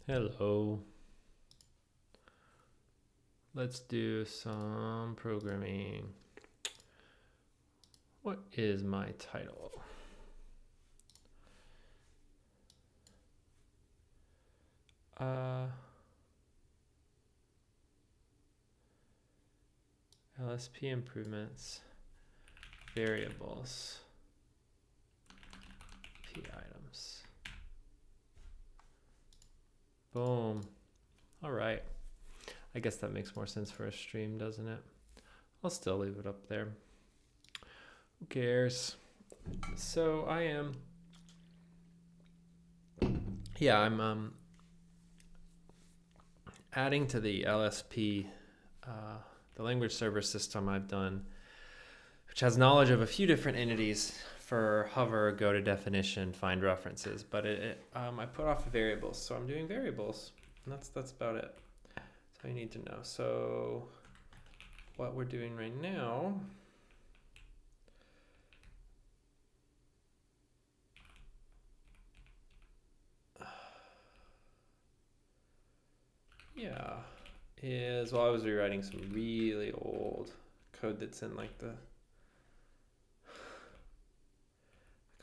Hello. Let's do some programming. What is my title? LSP improvements, variables, P items. Boom. All right. I guess that makes more sense for a stream, doesn't it? I'll still leave it up there. Who cares? So I am. Yeah, I'm adding to the LSP, the language server system I've done, which has knowledge of a few different entities for hover, go to definition, find references. But I put off variables, so I'm doing variables. And that's about it. That's all you need to know. So what we're doing right now. Yeah, I was rewriting some really old code that's in like I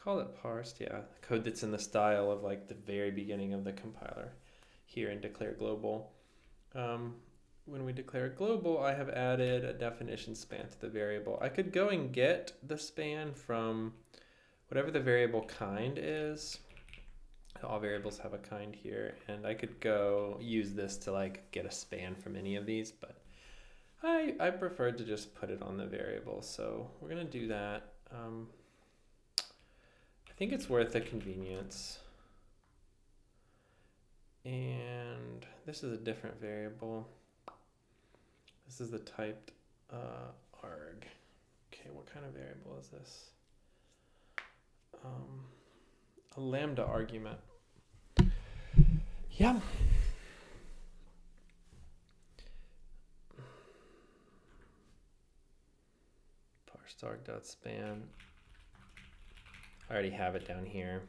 call it parsed, yeah. Code that's in the style of like the very beginning of the compiler here in declare global. When we declare global, I have added a definition span to the variable. I could go and get the span from whatever the variable kind is. All variables have a kind here, and I could go use this to like get a span from any of these, but I prefer to just put it on the variable, so we're gonna do that. I think it's worth the convenience. And this is a different variable. This is the typed arg. Okay, what kind of variable is this? A lambda argument. Yeah. Parsed arg.span. I already have it down here,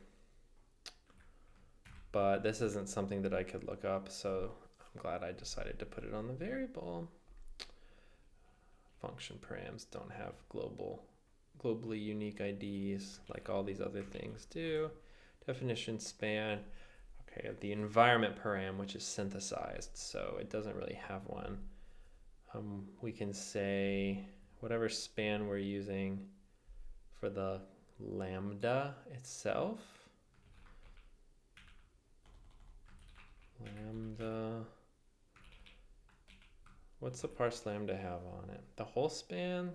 but this isn't something that I could look up, so I'm glad I decided to put it on the variable. Function params don't have globally unique IDs like all these other things do. Definition span. Okay, the environment param, which is synthesized, so it doesn't really have one. We can say whatever span we're using for the lambda itself. Lambda. What's the parse lambda have on it? The whole span?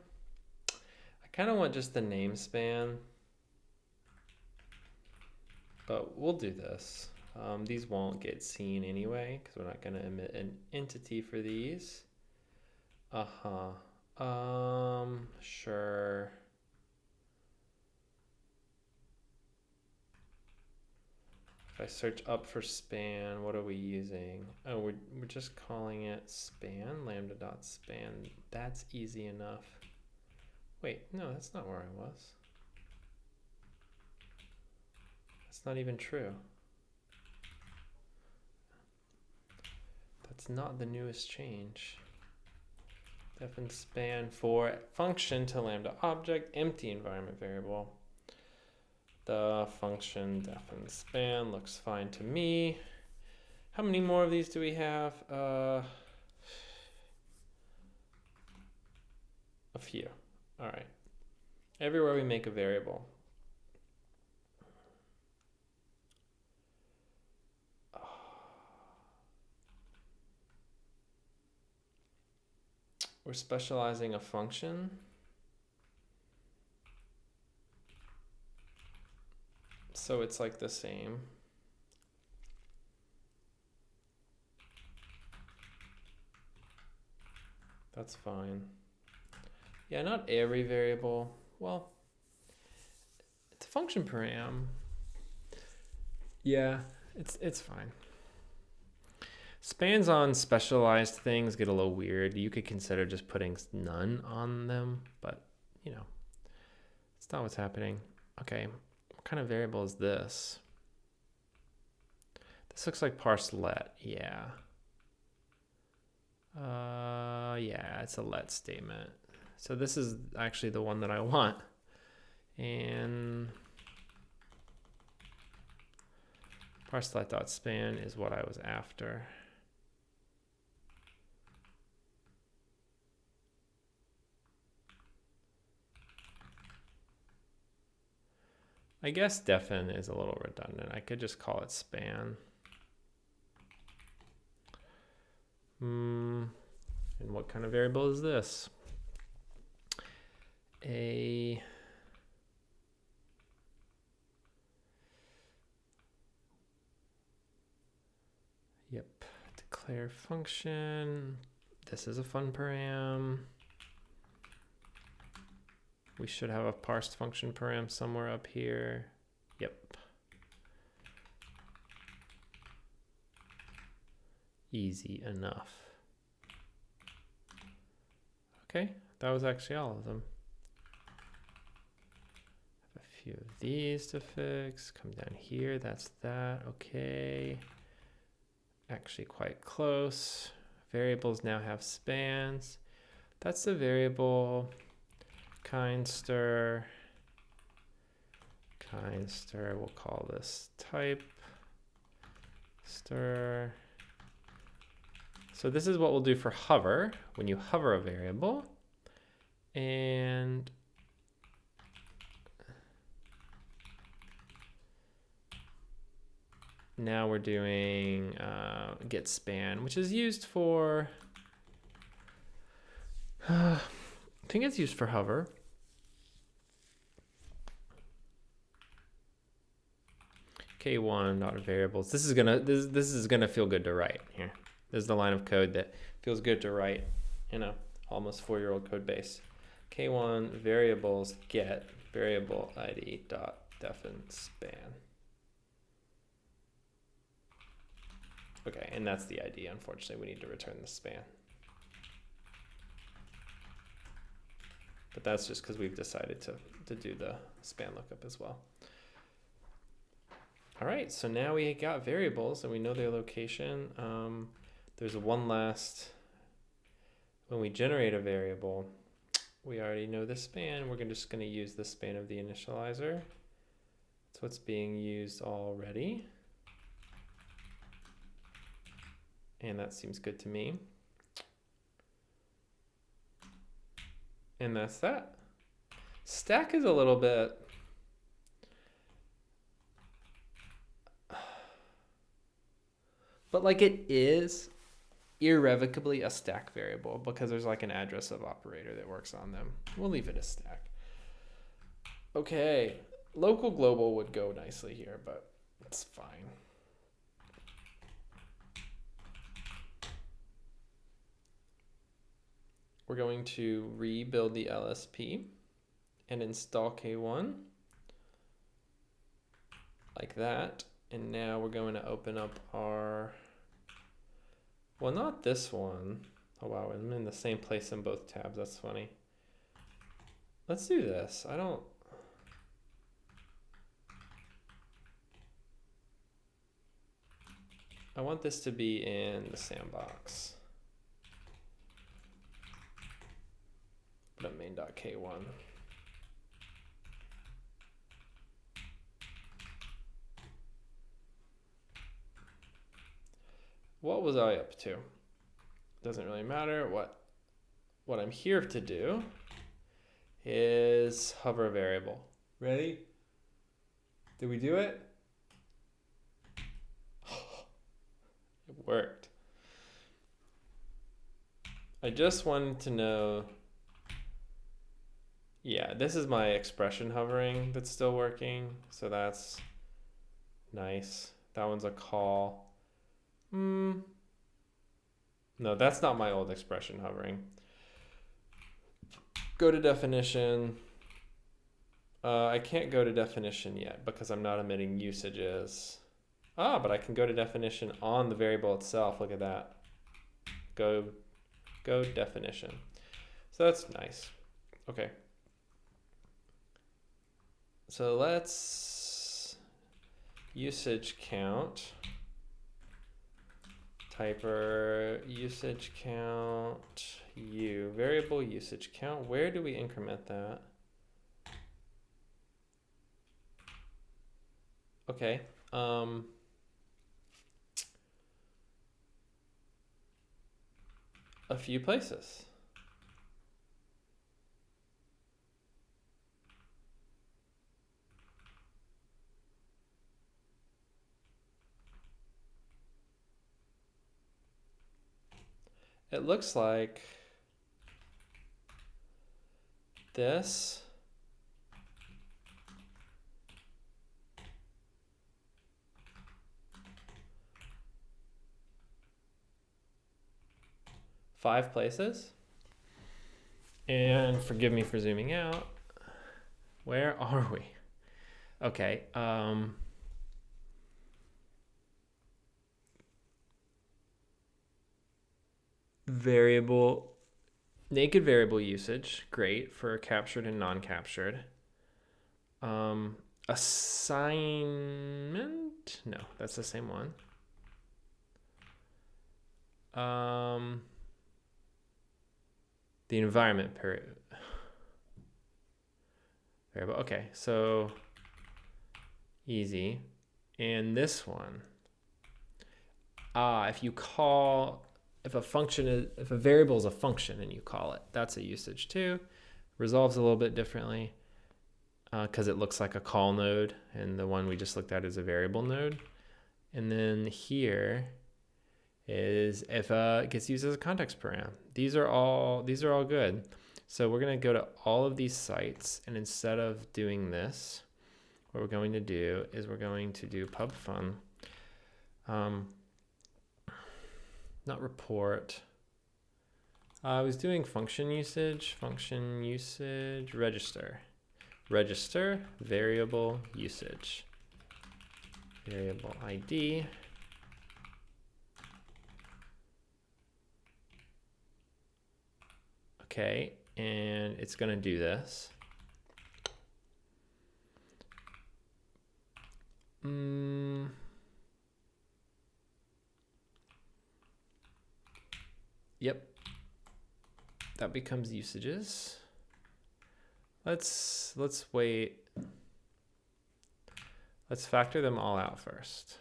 I kind of want just the name span, but we'll do this. These won't get seen anyway because we're not going to emit an entity for these. Sure. If I search up for span, what are we using? Oh, we're just calling it span, lambda.span. That's easy enough. Wait, no, that's not where I was. That's not even true. That's not the newest change. Def and span for function to lambda object, empty environment variable. The function def and span looks fine to me. How many more of these do we have? A few. All right. Everywhere we make a variable. We're specializing a function. So it's like the same. That's fine. Yeah, not every variable. Well, it's a function param. Yeah, it's fine. Spans on specialized things get a little weird. You could consider just putting none on them, but you know, it's not what's happening. Okay, what kind of variable is this? This looks like parse let, yeah. Yeah, it's a let statement. So this is actually the one that I want. And parse let.span is what I was after. I guess defin is a little redundant. I could just call it span. And what kind of variable is this? Yep, declare function. This is a fun param. We should have a parsed function param somewhere up here. Yep. Easy enough. Okay, that was actually all of them. Have a few of these to fix. Come down here, that's that. Okay. Actually quite close. Variables now have spans. That's the variable kind stir. We'll call this type stir. So this is what we'll do for hover when you hover a variable. And now we're doing get span, which is used for, I think it's used for hover. K1 not variables. This is gonna feel good to write here. This is the line of code that feels good to write in a almost 4-year-old code base. K1 variables get variable ID dot defin span. Okay, and that's the ID. Unfortunately, we need to return the span. But that's just because we've decided to do the span lookup as well. All right, so now we got variables and we know their location. There's one last, when we generate a variable, we already know the span. We're just going to use the span of the initializer. That's what's being used already. And that seems good to me. And that's that. Stack is a little bit, but like it is irrevocably a stack variable because there's like an address of operator that works on them. We'll leave it a stack. Okay, local global would go nicely here, but it's fine. We're going to rebuild the LSP and install K1 like that. And now we're going to open up our, well, not this one. Oh, wow, I'm in the same place in both tabs. That's funny. Let's do this. I want this to be in the sandbox. Put up main.k1. What was I up to? Doesn't really matter. What I'm here to do is hover a variable. Ready? Did we do it? It worked. I just wanted to know, yeah, this is my expression hovering that's still working, so that's nice. That one's a call. No, that's not my old expression hovering. Go to definition. I can't go to definition yet because I'm not emitting usages. But I can go to definition on the variable itself. Look at that. Go definition. So that's nice. Okay. So let's usage count Hyper usage count u, variable usage count. Where do we increment that? Okay. A few places. It looks like this five places. And forgive me for zooming out. Where are we? Okay. Variable, naked variable usage, great for captured and non-captured. Assignment, no, that's the same one. The environment variable, okay, so easy. And this one, if you call, if a variable is a function and you call it, that's a usage too. Resolves a little bit differently because it looks like a call node, and the one we just looked at is a variable node. And then here is if it gets used as a context param. These are all good. So we're going to go to all of these sites, and instead of doing this, what we're going to do is we're going to do pub fun, not report. I was doing function usage, register variable usage, variable ID. Okay, and it's going to do this. Yep, that becomes usages. Let's wait. Let's factor them all out first.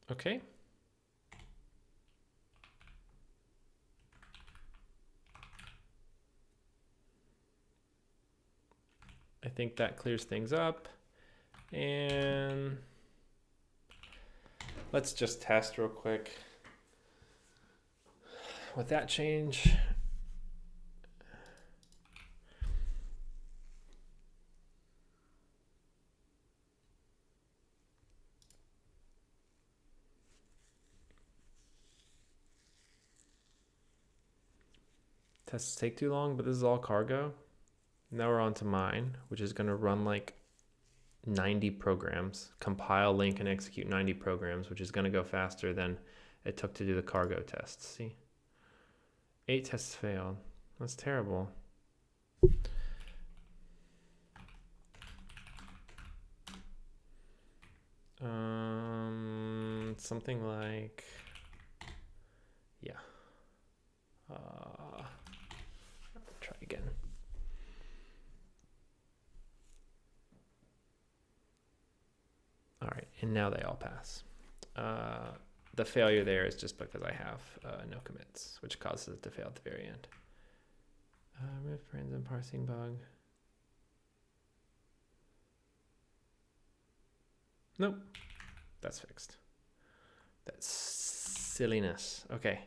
Okay. I think that clears things up. And let's just test real quick with that change. Tests take too long, but this is all cargo. Now we're on to mine, which is going to run like 90 programs, compile, link, and execute 90 programs, which is going to go faster than it took to do the cargo tests. See? 8 tests failed. That's terrible. Something like, yeah. Try again. All right, and now they all pass. The failure there is just because I have no commits, which causes it to fail at the very end. Remove parens and parsing bug. Nope, that's fixed. That's silliness. Okay.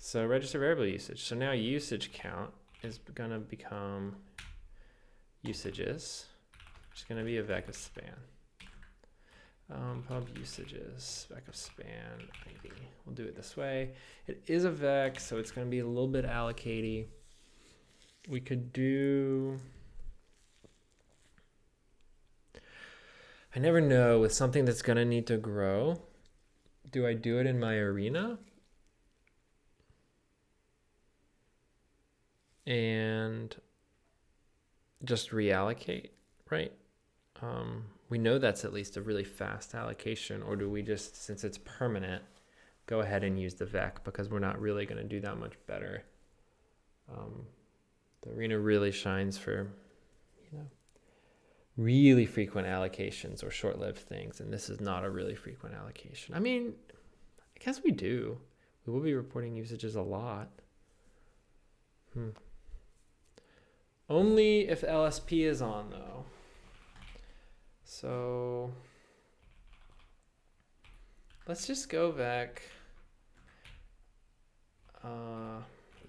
So register variable usage. So now usage count is gonna become usages, which is gonna be a vec of span. Pub usages, vec of span ID. We'll do it this way. It is a vec, so it's gonna be a little bit allocatey. We could do, I never know with something that's gonna need to grow. Do I do it in my arena? And just reallocate, right? We know that's at least a really fast allocation, or do we just, since it's permanent, go ahead and use the vec because we're not really going to do that much better. The arena really shines for, really frequent allocations or short-lived things, and this is not a really frequent allocation. I mean, I guess we do. We will be reporting usages a lot. Only if LSP is on, though. So let's just go back.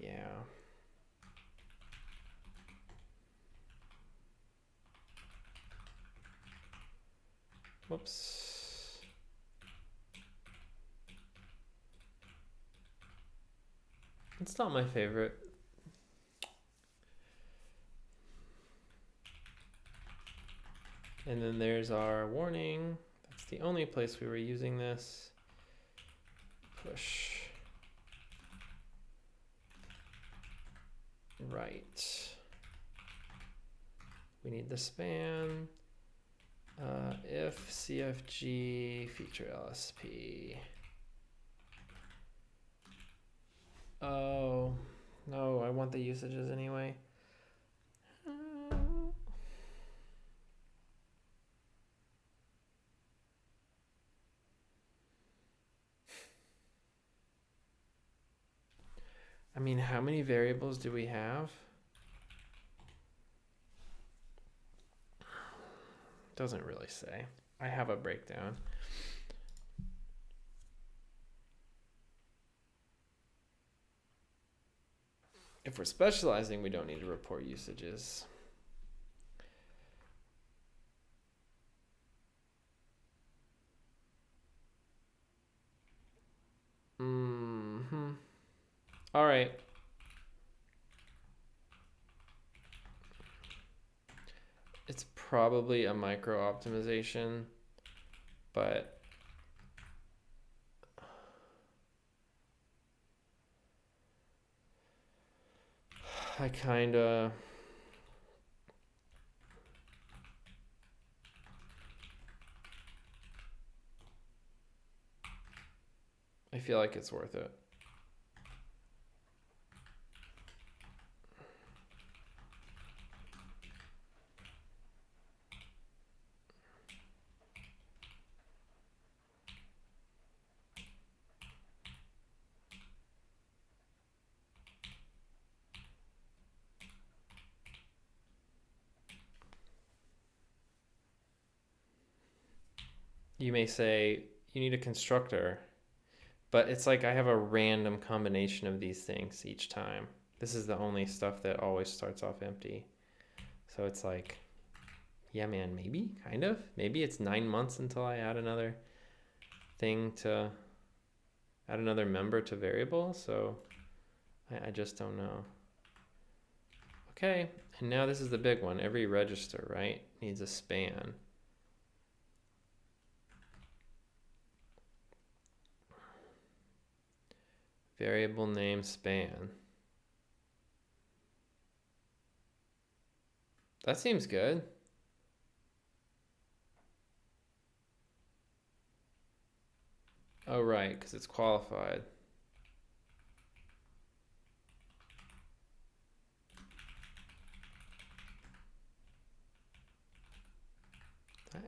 Yeah. Whoops. It's not my favorite. And then there's our warning. That's the only place we were using this. Push. Right. We need the span. If CFG feature LSP. Oh, no, I want the usages anyway. I mean, how many variables do we have? Doesn't really say. I have a breakdown. If we're specializing, we don't need to report usages. All right. It's probably a micro optimization, but I feel like it's worth it. You may say you need a constructor, but it's like I have a random combination of these things each time. This is the only stuff that always starts off empty. So it's like, yeah, man, maybe, kind of. Maybe it's 9 months until I add another thing to add another member to variable. So I just don't know. Okay, and now this is the big one. Every register, right, needs a span. Variable name span. That seems good. Oh, right, because it's qualified.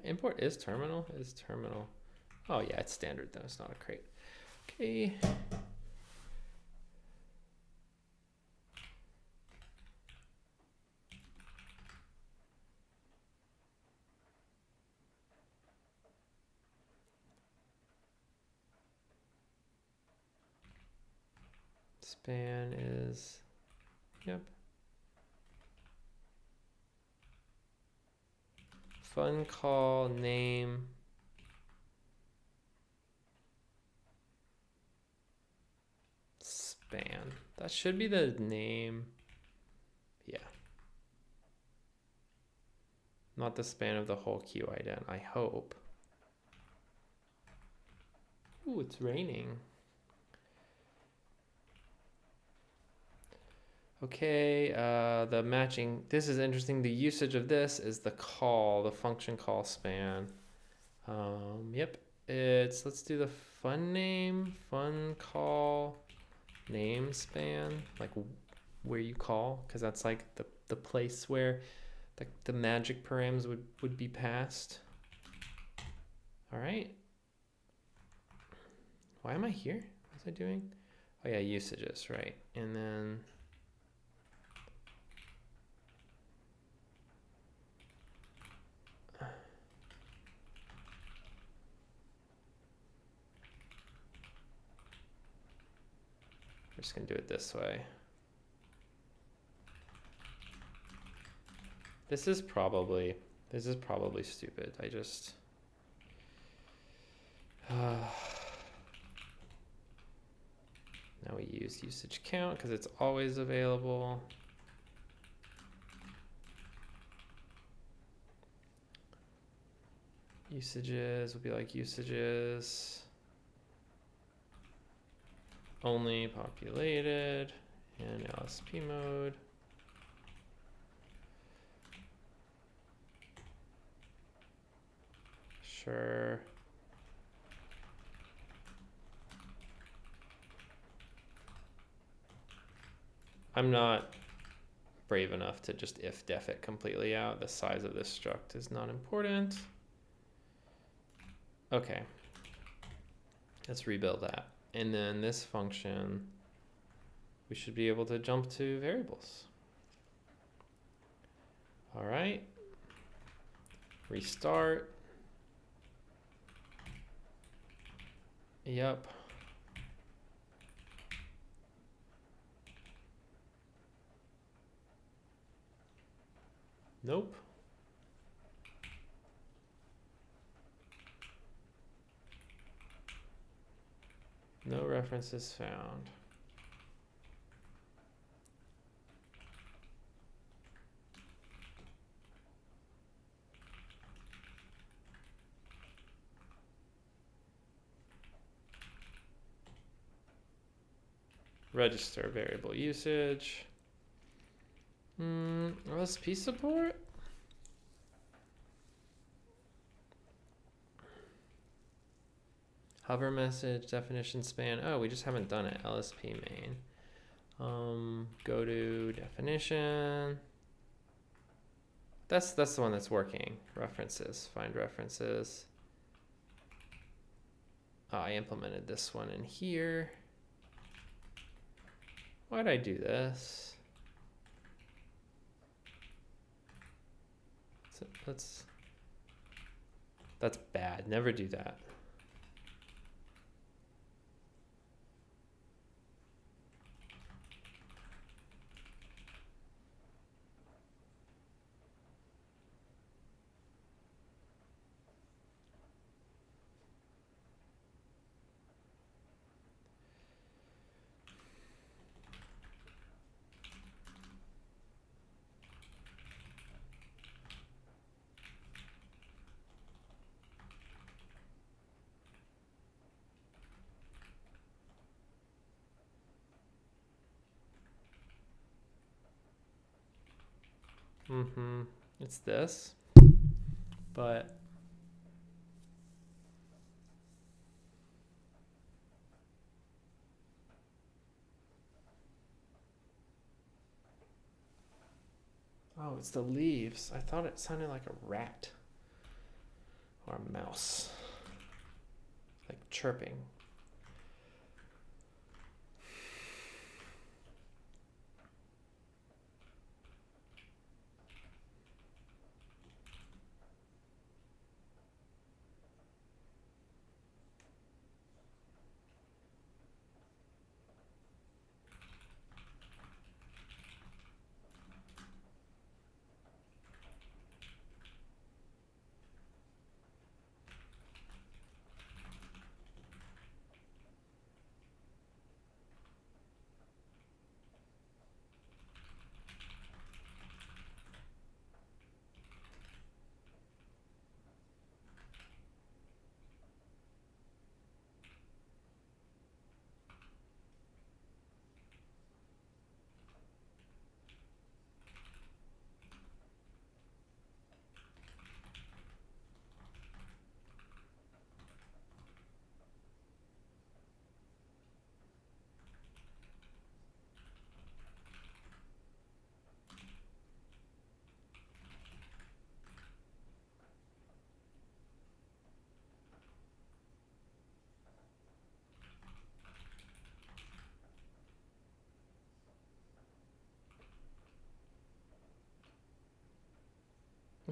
Import is terminal? Is terminal. Oh, yeah, it's standard though. It's not a crate. Okay. span is, yep. Fun call name. Span. That should be the name. Yeah. Not the span of the whole queue ident, I hope. Ooh, it's raining. Okay, the matching, this is interesting. The usage of this is the call, the function call span. Yep, let's do the fun name, fun call, name span, like where you call, because that's like the place where the magic params would be passed. All right. Why am I here? What was I doing? Oh yeah, usages, right. And then we're just gonna do it this way. This is probably stupid. I just now we use usage count because it's always available. Usages will be like usages only populated in LSP mode. Sure. I'm not brave enough to just if-def it completely out. The size of this struct is not important. Okay. Let's rebuild that. And then this function, we should be able to jump to variables. All right. Restart. Yep. Nope. No references found. Register variable usage. LSP support? Hover message, definition span. Oh, we just haven't done it. LSP main. Go to definition. That's the one that's working. References, find references. Oh, I implemented this one in here. Why'd I do this? That's bad. Never do that. It's this, but oh, it's the leaves. I thought it sounded like a rat or a mouse, like chirping.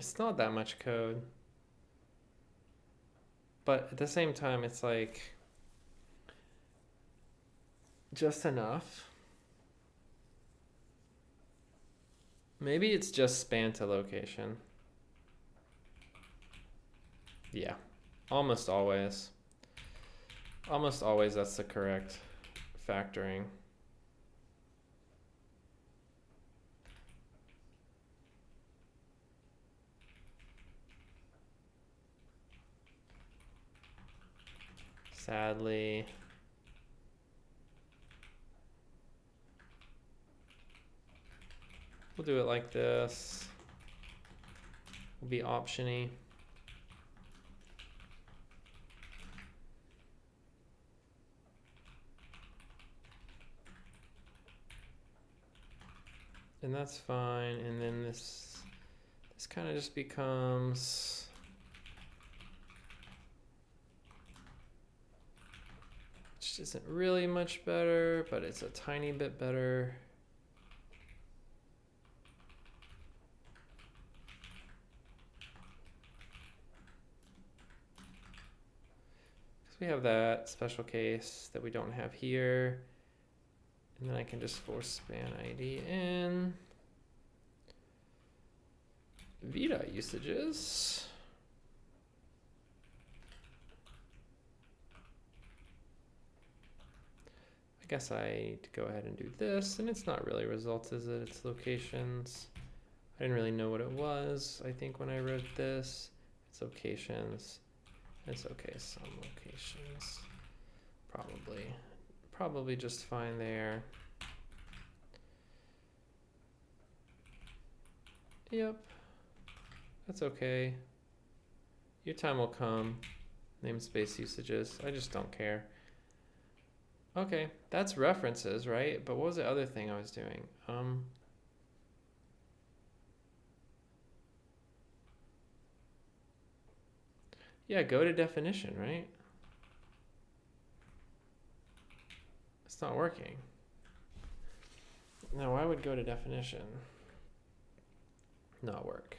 It's not that much code. But at the same time, it's like just enough. Maybe it's just span to location. Yeah, almost always. Almost always that's the correct factoring. Sadly. We'll do it like this. We'll be option-y. And that's fine. And then this kind of just becomes which isn't really much better, but it's a tiny bit better. Because we have that special case that we don't have here. And then I can just force span ID in. Vita usages. I guess I need to go ahead and do this, and it's not really results, is it? It's locations. I didn't really know what it was, I think, when I wrote this. It's locations. It's okay, some locations. Probably just fine there. Yep, that's okay. Your time will come. Namespace usages, I just don't care. Okay, that's references, right? But what was the other thing I was doing? Yeah, go to definition, right? It's not working. Now, why would go to definition not work?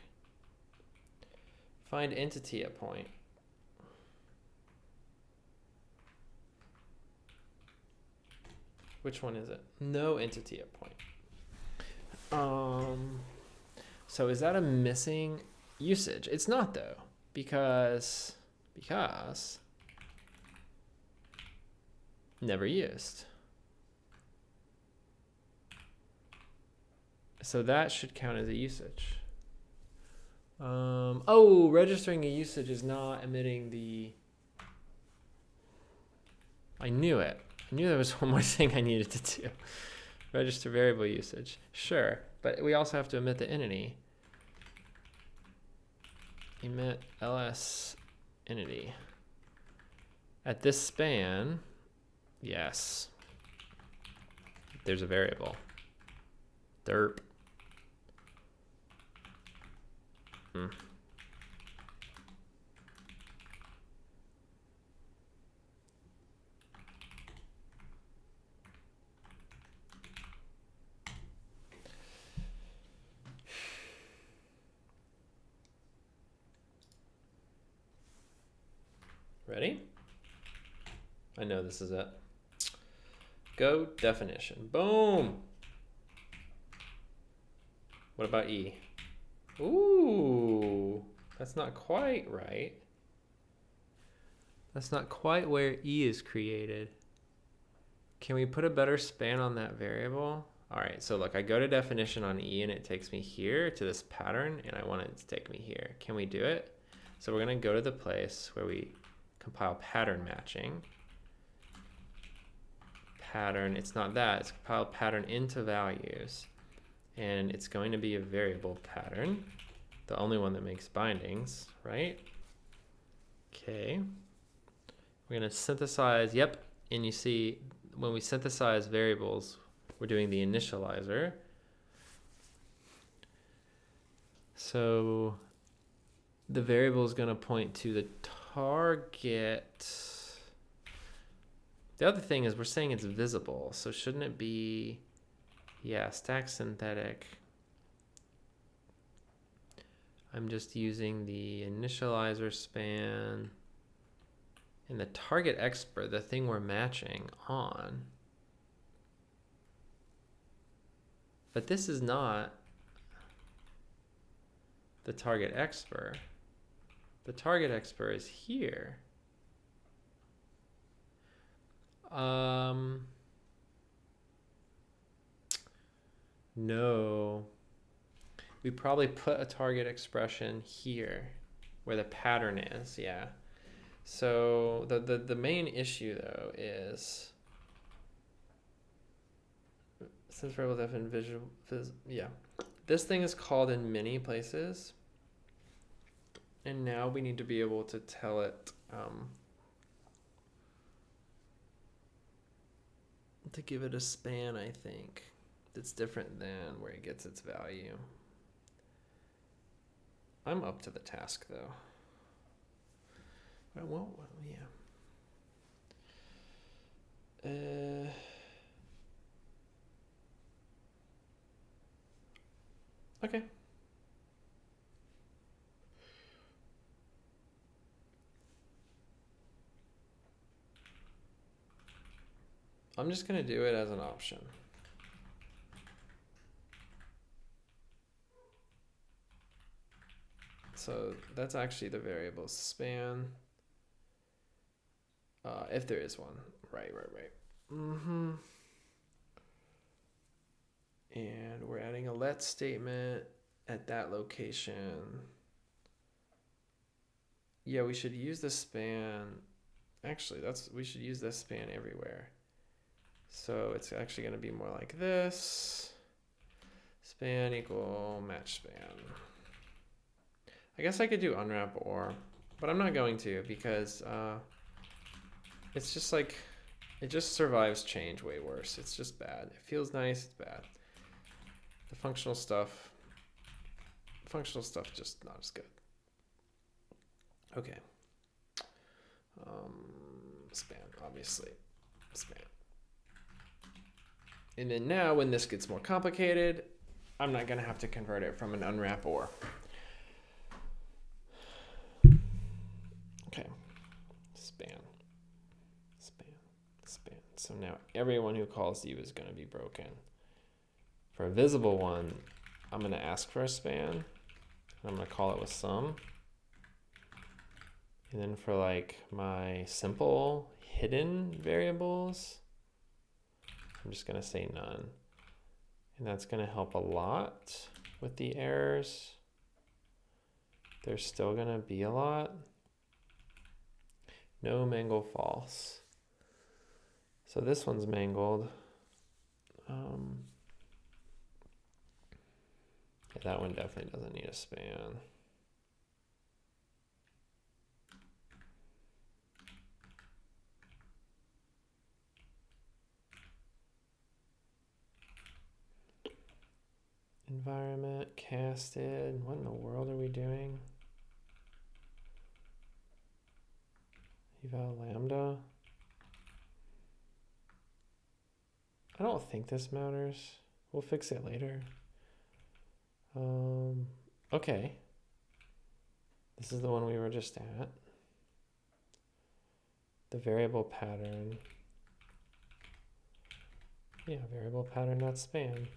Find entity at point. Which one is it? No entity at point. So is that a missing usage? It's not though, because never used. So that should count as a usage. Oh, registering a usage is not emitting the. I knew it. I knew there was one more thing I needed to do. Register variable usage. Sure, but we also have to emit the entity. Emit ls entity. At this span, yes. There's a variable. Derp. Ready? I know this is it. Go definition. Boom. What about E? Ooh, that's not quite right. That's not quite where E is created. Can we put a better span on that variable? All right, so look, I go to definition on E and it takes me here to this pattern, and I want it to take me here. Can we do it? So we're gonna go to the place where we compile pattern matching. Pattern, it's not that, it's compile pattern into values. And it's going to be a variable pattern, the only one that makes bindings, right? Okay. We're gonna synthesize, yep, and you see when we synthesize variables, we're doing the initializer. So the variable is gonna point to the target. The other thing is we're saying it's visible, so shouldn't it be, yeah, stack synthetic. I'm just using the initializer span and the target expert, the thing we're matching on. But this is not the target expert. The target expert is here. No. We probably put a target expression here where the pattern is, yeah. So the main issue though is, since variable def and visual, yeah. This thing is called in many places. And now we need to be able to tell it to give it a span, I think, that's different than where it gets its value. I'm up to the task though. Well, yeah. Okay. I'm just gonna do it as an option. So that's actually the variable span. If there is one. Right. And we're adding a let statement at that location. Yeah, we should use the span. Actually, we should use this span everywhere. So it's actually going to be more like this. Span equal match span. I guess I could do unwrap or, but I'm not going to because it's just like, it just survives change way worse. It's just bad. It feels nice, it's bad. The functional stuff just not as good. Okay. Span, obviously. Span. And then now when this gets more complicated, I'm not going to have to convert it from an unwrap or. Okay. Span. So now everyone who calls you is going to be broken. For a visible one, I'm going to ask for a span. I'm going to call it with sum. And then for like my simple hidden variables, I'm just going to say none. And that's going to help a lot with the errors. There's still going to be a lot. No mangle false. So this one's mangled. Yeah, that one definitely doesn't need a span. Environment casted. What in the world are we doing? Eval lambda. I don't think this matters. We'll fix it later. Okay. This is the one we were just at. The variable pattern. Yeah, variable pattern not span.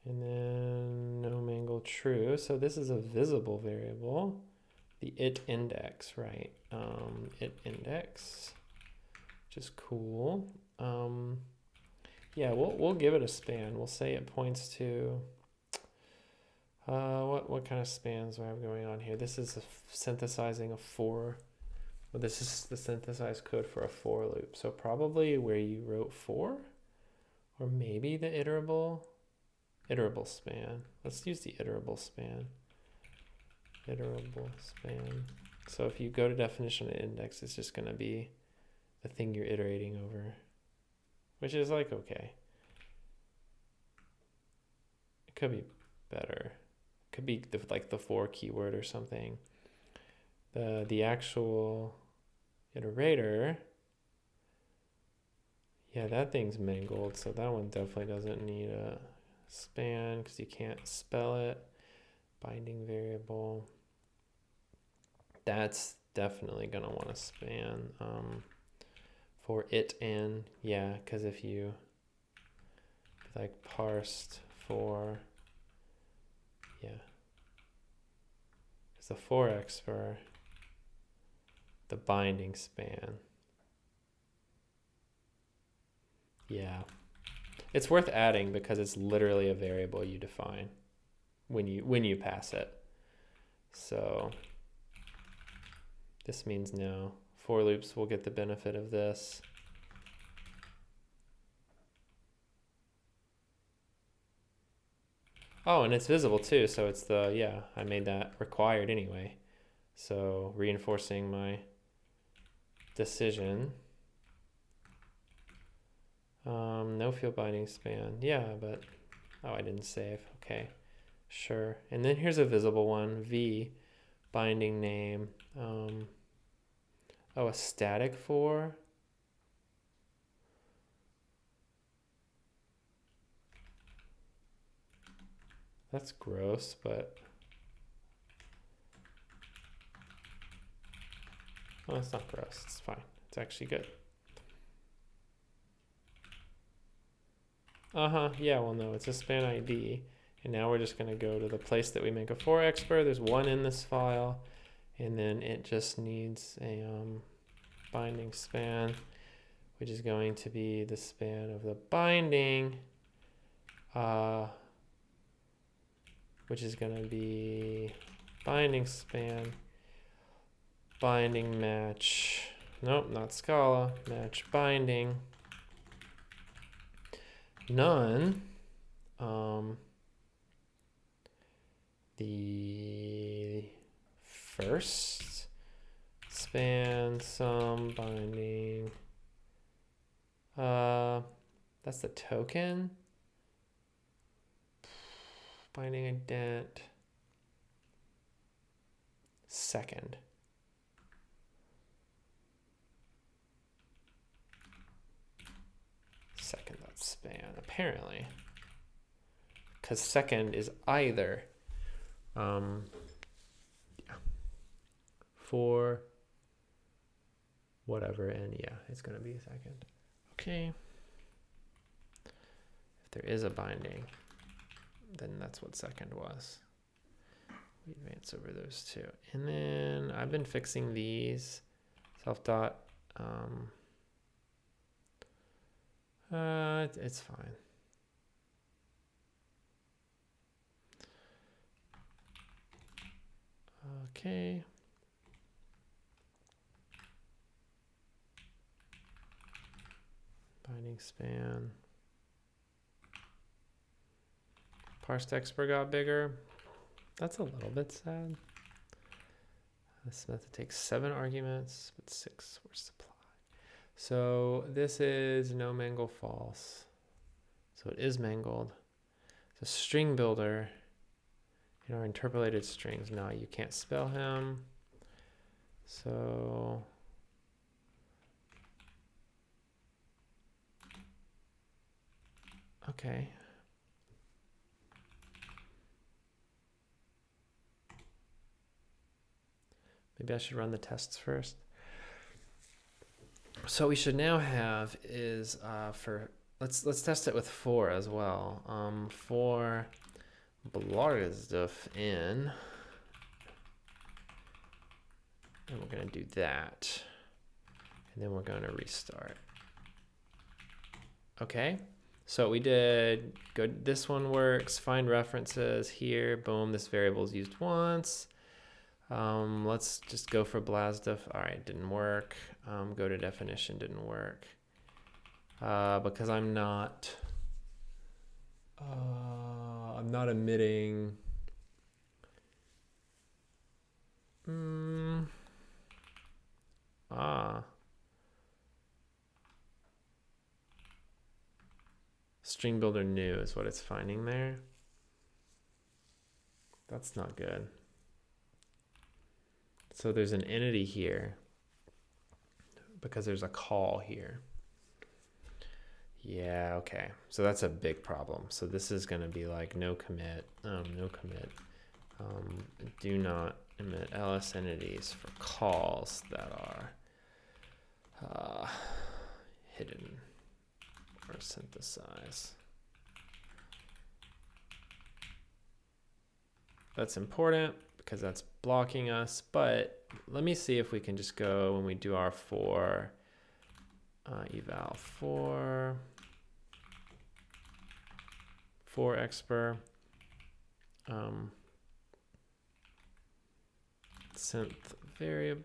And then no mangle true. So this is a visible variable. The it index, right? It index, which is cool. Yeah, we'll give it a span. We'll say it points to what kind of spans do I have going on here? This is synthesizing a for. Well, this is the synthesized code for a for loop. So probably where you wrote for, or maybe the iterable span. Let's use the iterable span. Iterable span. So if you go to definition of index, it's just going to be the thing you're iterating over, which is like, okay. It could be better. It could be like the for keyword or something. The actual iterator, Yeah, that thing's mangled, so that one definitely doesn't need a span because you can't spell it. Binding variable. That's definitely gonna want to span for it and yeah, because if you like parsed for yeah, it's the for expr, the binding span. Yeah, it's worth adding because it's literally a variable you define when you pass it. So this means no. For loops will get the benefit of this. Oh, and it's visible too, so it's the, yeah, I made that required anyway. So reinforcing my decision. No field binding span. Yeah, but, oh, I didn't save. Okay, sure. And then here's a visible one, V, binding name. Oh, a static for. That's gross, but. Oh, it's not gross. It's fine. It's actually good. Yeah, well, no, it's a span ID. And now we're just going to go to the place that we make a for expr. There's one in this file. And then it just needs a binding span, which is going to be the span of the binding, which is going to be binding span, binding match. Nope, not Scala. Match binding. None. The first span some binding. That's the token. Binding ident. Second. Second dot span, apparently. Because second is either for whatever, and yeah, it's going to be a second. Okay. If there is a binding, then that's what second was. We advance over those two. And then I've been fixing these. Self dot. It's fine. Okay. Binding span. Parsed expr got bigger. That's a little bit sad. This method takes 7 arguments, but 6 were supplied. So this is no mangle false. So it is mangled. It's a string builder in our interpolated strings. Now you can't spell him. So okay. Maybe I should run the tests first. So what we should now have is for let's test it with for as well. For Blarstuff in, and we're gonna do that, and then we're gonna restart. Okay. So we did good. This one works. Find references here. Boom. This variable is used once. Let's just go for Blarstuff. All right, didn't work. Go to definition, didn't work. Because I'm not emitting. String builder new is what it's finding there. That's not good. So there's an entity here because there's a call here. Yeah, okay. So that's a big problem. So this is going to be like no commit, do not emit ls entities for calls that are hidden or synthesize. That's important because that's blocking us, but let me see if we can just go when we do our for eval for expr synth variable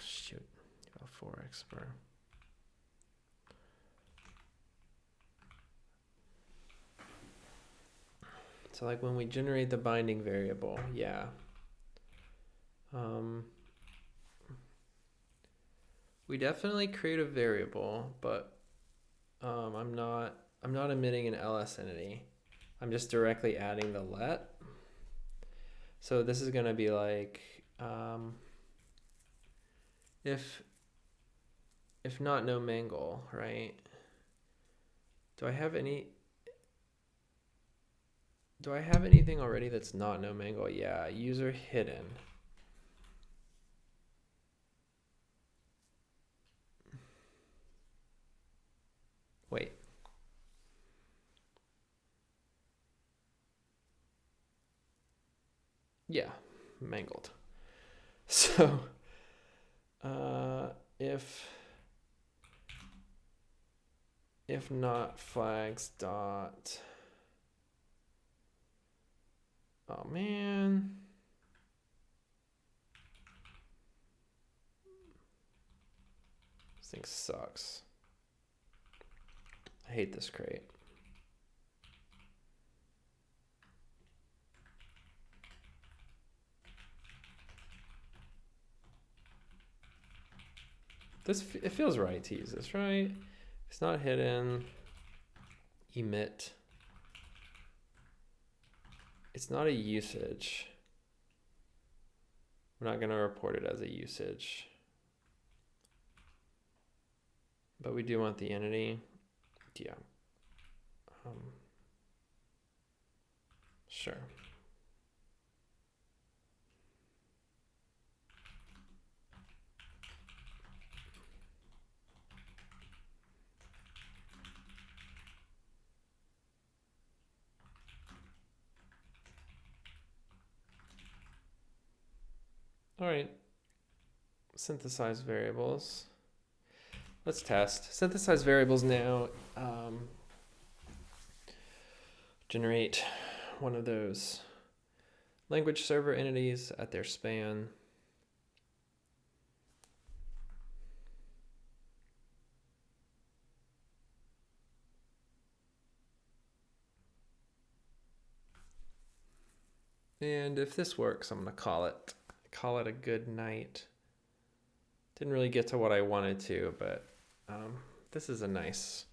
shoot eval for expr. So like when we generate the binding variable, yeah. We definitely create a variable, but I'm not emitting an ls entity. I'm just directly adding the let. So this is going to be like if not no mangle, right? Do I have anything already that's not no mangle? Yeah, user hidden. Wait. Yeah, mangled. So if not flags dot, oh man, this thing sucks. I hate this crate. It feels right to use this, right? It's not hidden. Emit. It's not a usage. We're not going to report it as a usage. But we do want the entity. Yeah. Sure. All right. Synthesize variables. Let's test. Synthesize variables now. Generate one of those language server entities at their span. And if this works, I'm going to call it a good night. Didn't really get to what I wanted to, but this is a nice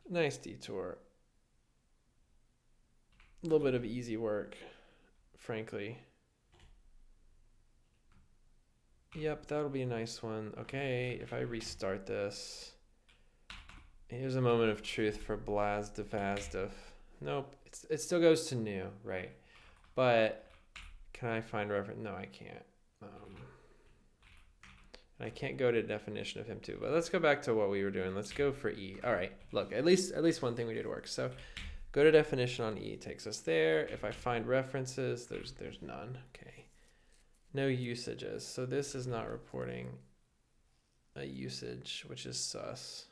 detour. A little bit of easy work, frankly. Yep, that'll be a nice one. Okay, if I restart this, here's a moment of truth for Blaz-Devazdev. Nope, it still goes to new, right? But can I find reference? No, I can't. I can't go to definition of him too. But let's go back to what we were doing. Let's go for E. All right, look, at least one thing we did work. So go to definition on E, takes us there. If I find references, there's none. Okay. No usages. So this is not reporting a usage, which is sus.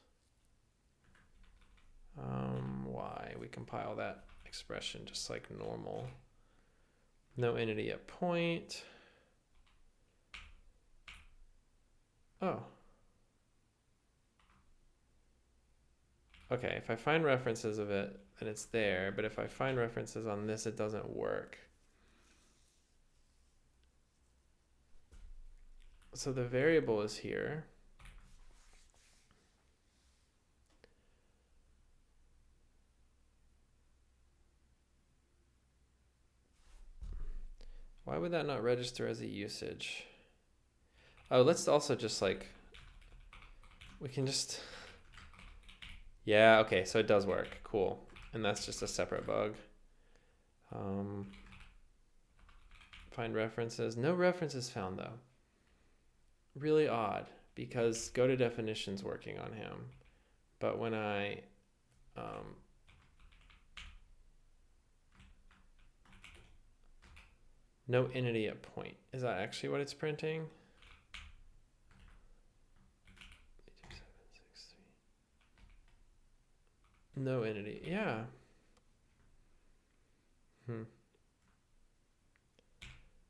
Why? We compile that expression just like normal. No entity at point. Oh. Okay, if I find references of it, then it's there. But if I find references on this, it doesn't work. So the variable is here. Why would that not register as a usage? Oh, let's also just like, we can just, Yeah, okay, so it does work. Cool. And that's just a separate bug. Find references. No references found though. Really odd, because go to definitions working on him. But when I no entity at point. Is that actually what it's printing? No entity. Yeah.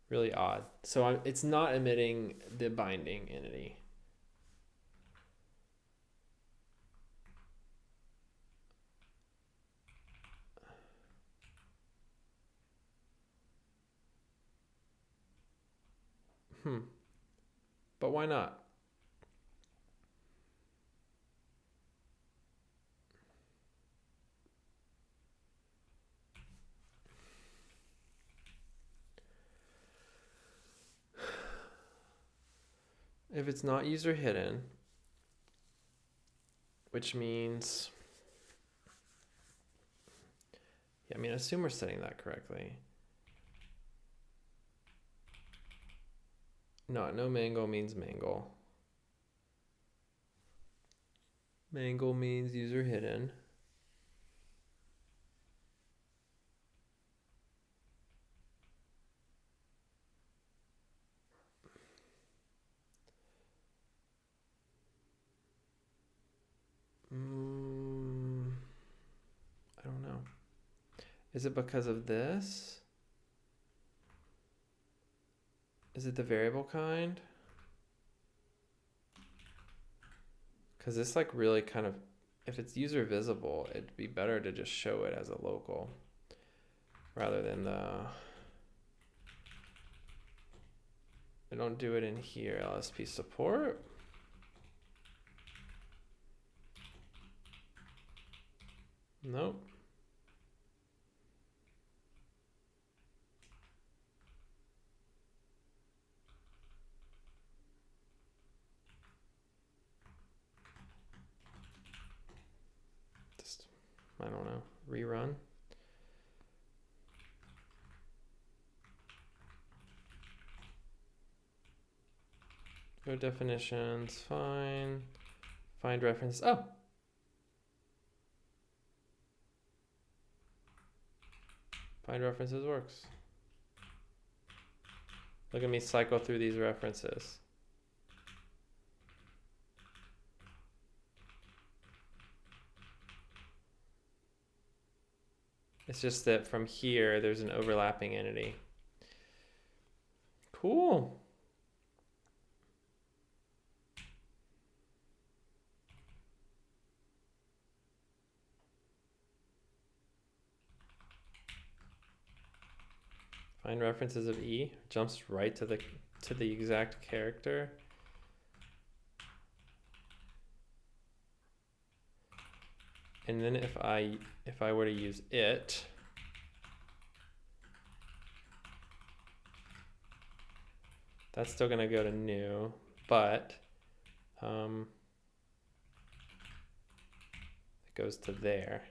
Really odd. So it's not emitting the binding entity. But why not? If it's not user hidden, which means, yeah, I mean, I assume we're setting that correctly. No mangle means mangle. Mangle means user hidden. I don't know. Is it because of this? Is it the variable kind? Because this like really kind of, if it's user visible, it'd be better to just show it as a local rather than the, I don't do it in here, LSP support. Nope. Just, I don't know, rerun. Go definitions, fine. Find reference, oh. Find references works. Look at me cycle through these references. It's just that from here, there's an overlapping entity. Cool. Find references of E, jumps right to the exact character. And then if I were to use it, that's still gonna go to new, but it goes to there.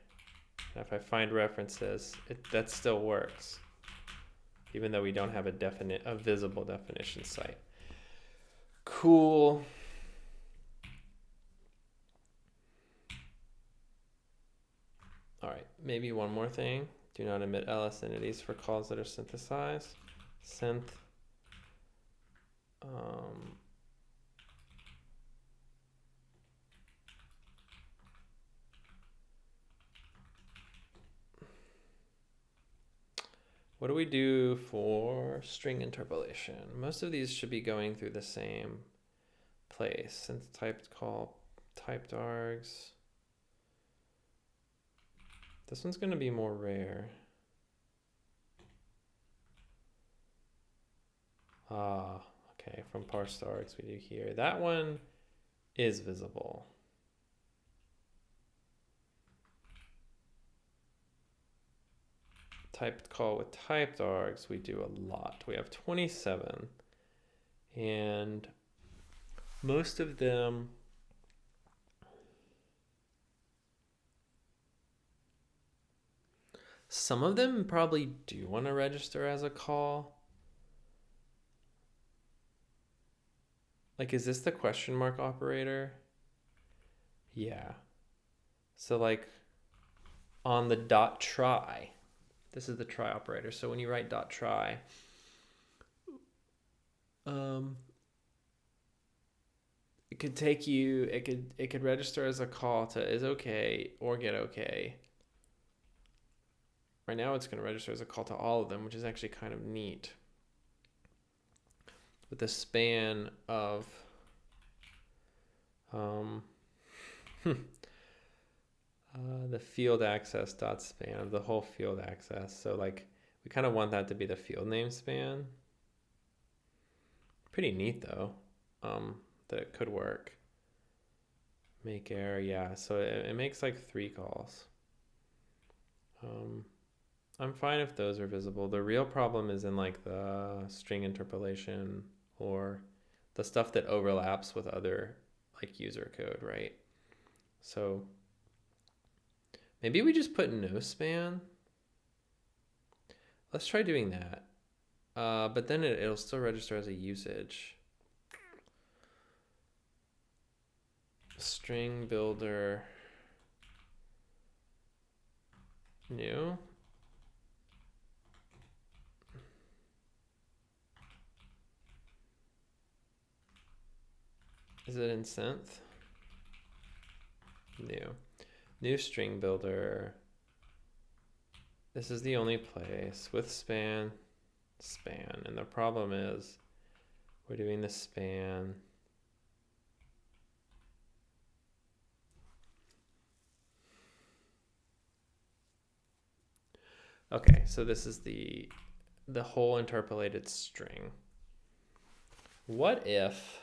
And if I find references, that still works, even though we don't have a visible definition site. Cool. All right, maybe one more thing. Do not emit ls entities for calls that are synthesized. Synth. What do we do for string interpolation? Most of these should be going through the same place. Synth typed call, typed args. This one's going to be more rare. Ah, okay, from parsed args we do here. That one is visible. Typed call with typed args we do a lot. We have 27, and most of them Some of them probably do want to register as a call. Like, is this the question mark operator? Yeah. So like on the dot try, this is the try operator. So when you write dot try, it could take you, it could register as a call to is okay or get okay. Right now it's going to register as a call to all of them, which is actually kind of neat. With the span of the field access dot span of the whole field access. So like we kind of want that to be the field name span. Pretty neat though, that it could work. Make error, yeah. So it makes like 3 calls. I'm fine if those are visible. The real problem is in like the string interpolation or the stuff that overlaps with other like user code, right? So maybe we just put no span. Let's try doing that. But then it'll still register as a usage. String builder new. Is it in synth? New string builder. This is the only place with span, and the problem is we're doing the span. Okay, so this is the whole interpolated string. What if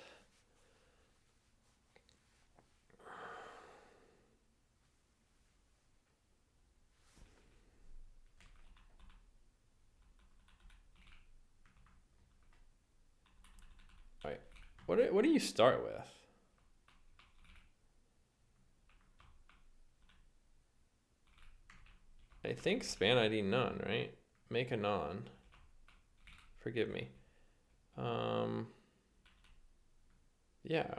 what do you start with? I think span ID none, right? Make a non. Forgive me. Yeah.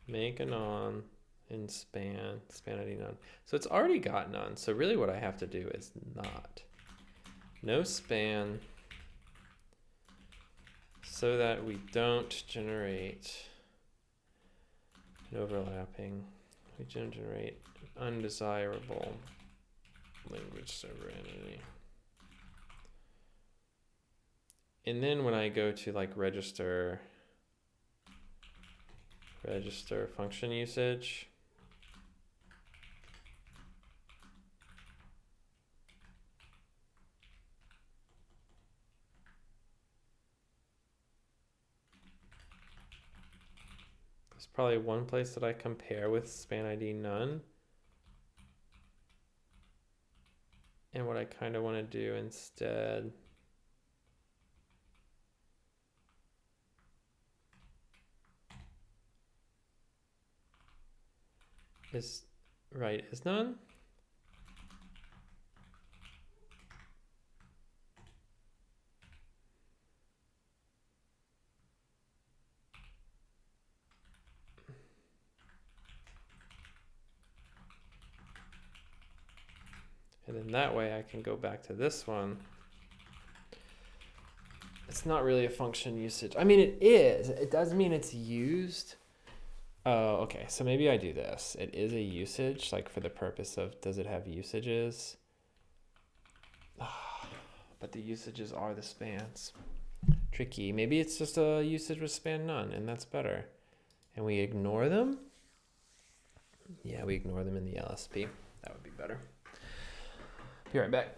Make a non in span ID none. So it's already got none. So really what I have to do is not. No span so that we don't generate an overlapping. We generate an undesirable language server entity. And then when I go to like register function usage, there's probably one place that I compare with span ID none. And what I kind of want to do instead is is none. And then that way I can go back to this one. It's not really a function usage. I mean, it is. It does mean it's used. Oh, okay. So maybe I do this. It is a usage, like for the purpose of does it have usages? But the usages are the spans. Tricky. Maybe it's just a usage with span none, and that's better. And we ignore them? Yeah, we ignore them in the LSP. That would be better. Be right back.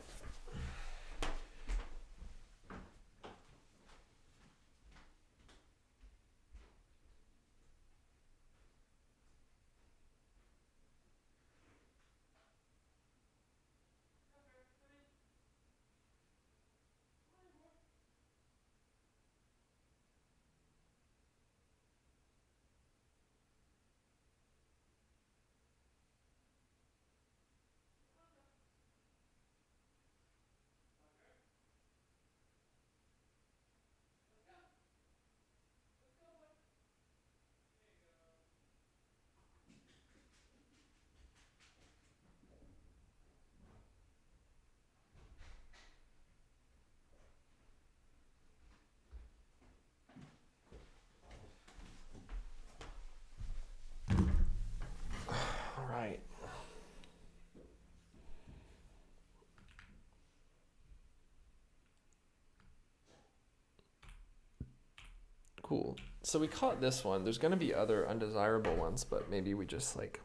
Cool. So we caught this one. There's going to be other undesirable ones, but maybe we just like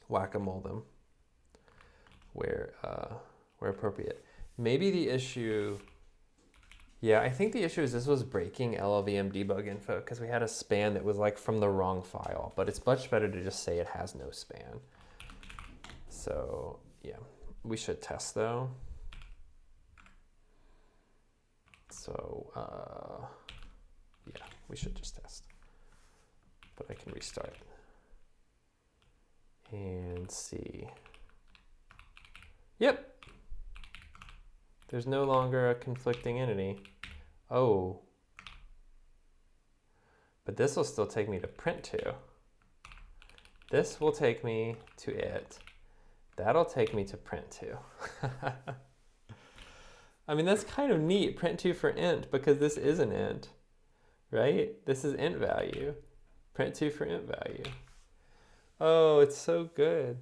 whack-a-mole them where appropriate. Maybe the issue, yeah, I think the issue is this was breaking llvm debug info because we had a span that was like from the wrong file, but it's much better to just say it has no span. So yeah, we should test though. So yeah, we should just test, but I can restart and see. Yep, there's no longer a conflicting entity. Oh, but this will still take me to print to. This will take me to it. That'll take me to print to. I mean, that's kind of neat, print to for int, because this is an int, right? This is int value. Print to for int value. Oh, it's so good.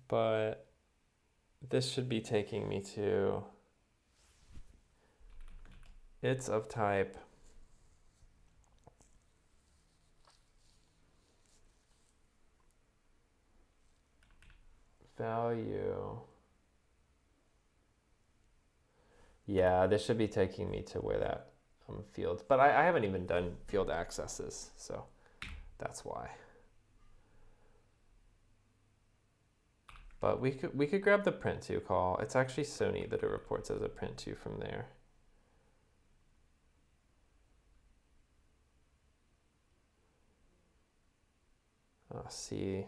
But this should be taking me to, it's of type value. Yeah, this should be taking me to where that field, but I haven't even done field accesses, so that's why. But we could grab the print to call. It's actually so neat that it reports as a print to from there. See.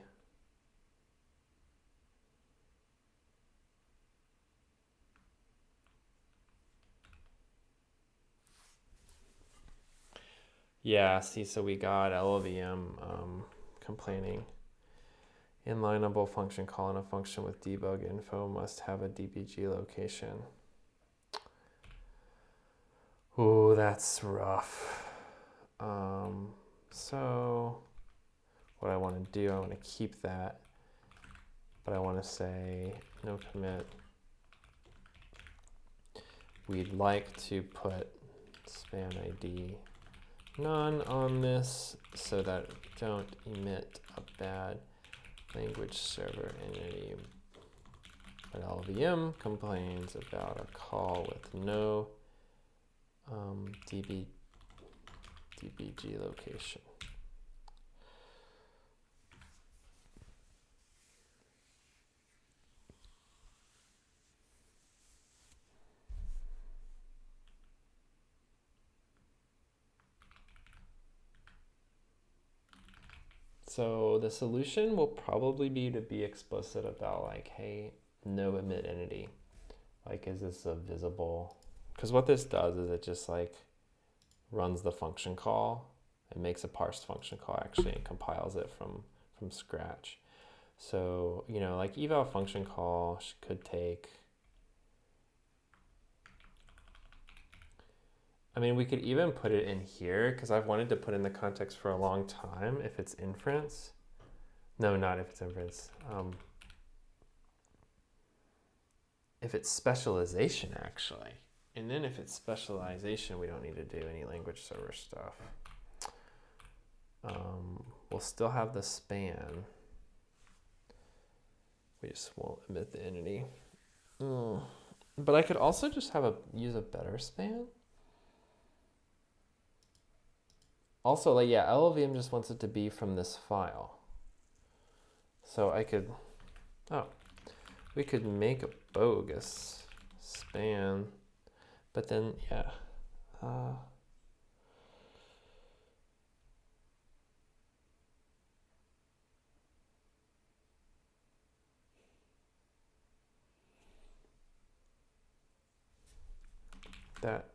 Yeah, see, so we got llvm complaining. Inlineable function call in a function with debug info must have a dbg location. Ooh, that's rough. So what I want to do, I want to keep that, but I want to say no commit. We'd like to put span ID none on this so that don't emit a bad language server entity. But llvm complains about a call with no dbg location. So the solution will probably be to be explicit about like, hey, no emit entity. Like, is this a visible? Because what this does is it just like runs the function call. It makes a parsed function call actually and compiles it from scratch. So, you know, like eval function call could take, I mean, we could even put it in here because I've wanted to put in the context for a long time if it's inference. No, not if it's inference. If it's specialization, actually. And then if it's specialization, we don't need to do any language server stuff. We'll still have the span. We just won't emit the entity. But I could also just have use a better span. Also, like, yeah, llvm just wants it to be from this file. So I could, we could make a bogus span, but then, yeah. That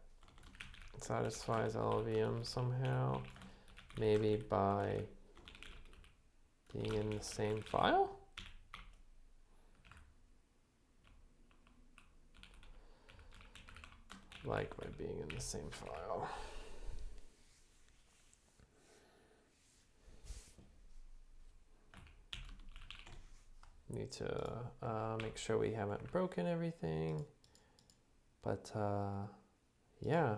satisfies llvm somehow, maybe by being in the same file? Like by being in the same file. Need to make sure we haven't broken everything, but Yeah.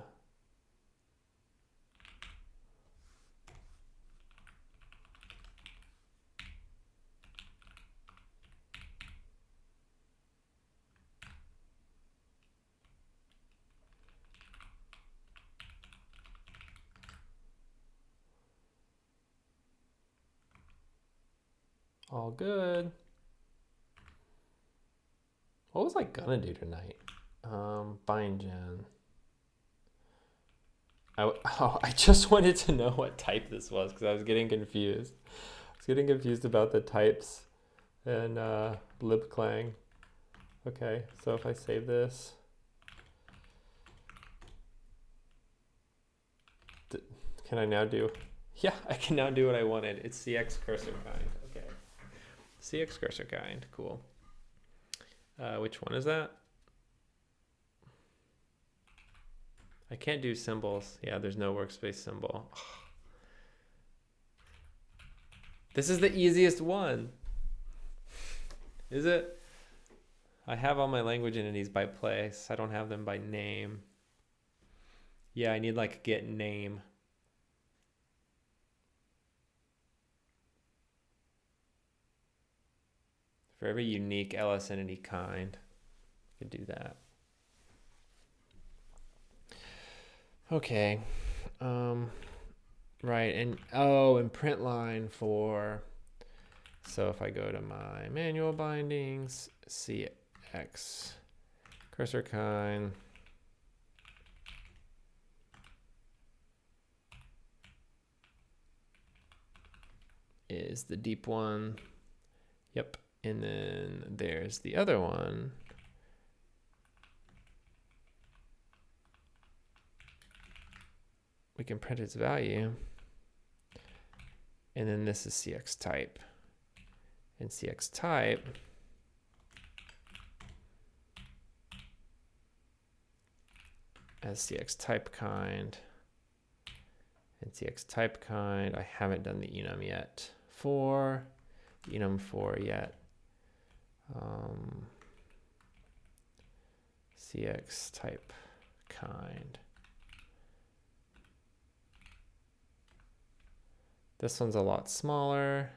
All good. What was I gonna do tonight? Bind gen. I just wanted to know what type this was because I was getting confused. I was getting confused about the types and libclang. Okay, so if I save this, can I now do? Yeah, I can now do what I wanted. It's CX cursor kind. Okay, CX cursor kind. Cool. Which one is that? I can't do symbols. Yeah, there's no workspace symbol. This is the easiest one. Is it? I have all my language entities by place. I don't have them by name. Yeah, I need like get name. For every unique LS entity kind, I could do that. Okay. Right, and and print line for, so if I go to my manual bindings, CX cursor kind, is the deep one. Yep. And then there's the other one. We can print its value. And then this is CX type. And CX type as CX type kind. And CX type kind, I haven't done the enum yet. For enum for yet. CX type kind. This one's a lot smaller.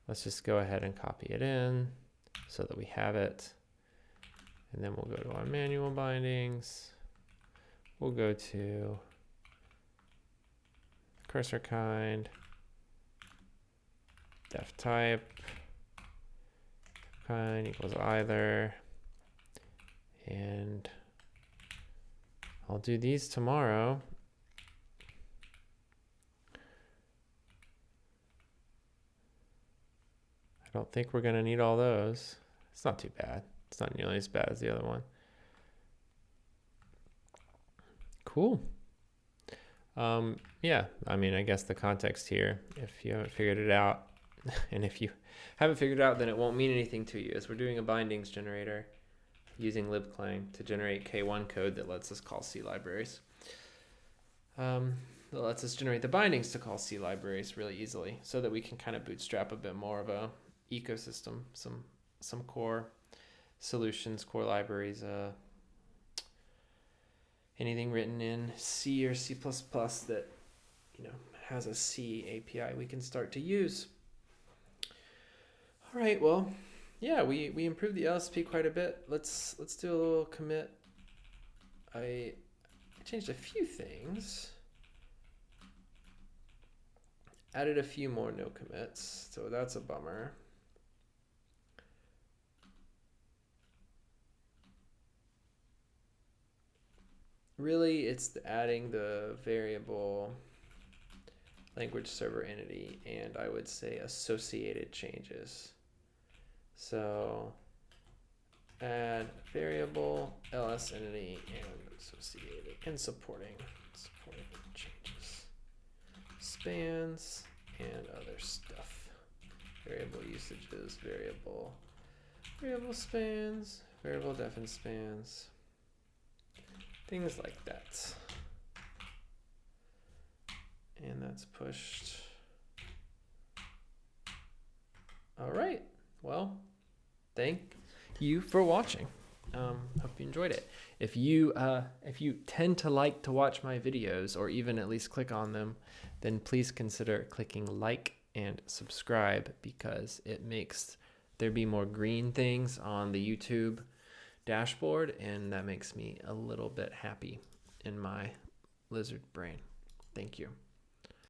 Let's just go ahead and copy it in so that we have it. And then we'll go to our manual bindings. We'll go to cursor kind, def type, kind equals either. And I'll do these tomorrow. I don't think we're gonna need all those. It's not too bad. It's not nearly as bad as the other one. Cool. Yeah, I mean, I guess the context here, if you haven't figured it out, and if you haven't figured it out, then it won't mean anything to you, as we're doing a bindings generator using libclang to generate K1 code that lets us call C libraries. That lets us generate the bindings to call C libraries really easily so that we can kind of bootstrap a bit more of a ecosystem, some core solutions, core libraries, anything written in C or C++ that, has a C API we can start to use. All right, well, yeah, we improved the LSP quite a bit. Let's do a little commit. I changed a few things. Added a few more no commits, so that's a bummer. Really, it's adding the variable language server entity and I would say associated changes. So add variable ls entity and associated and supporting changes, spans and other stuff. Variable usages, variable spans, variable def and spans, things like that. And that's pushed. All right. Well, thank you for watching. Hope you enjoyed it. If you tend to like to watch my videos, or even at least click on them, then please consider clicking like and subscribe, because it makes there be more green things on the YouTube dashboard, and that makes me a little bit happy in my lizard brain. Thank you.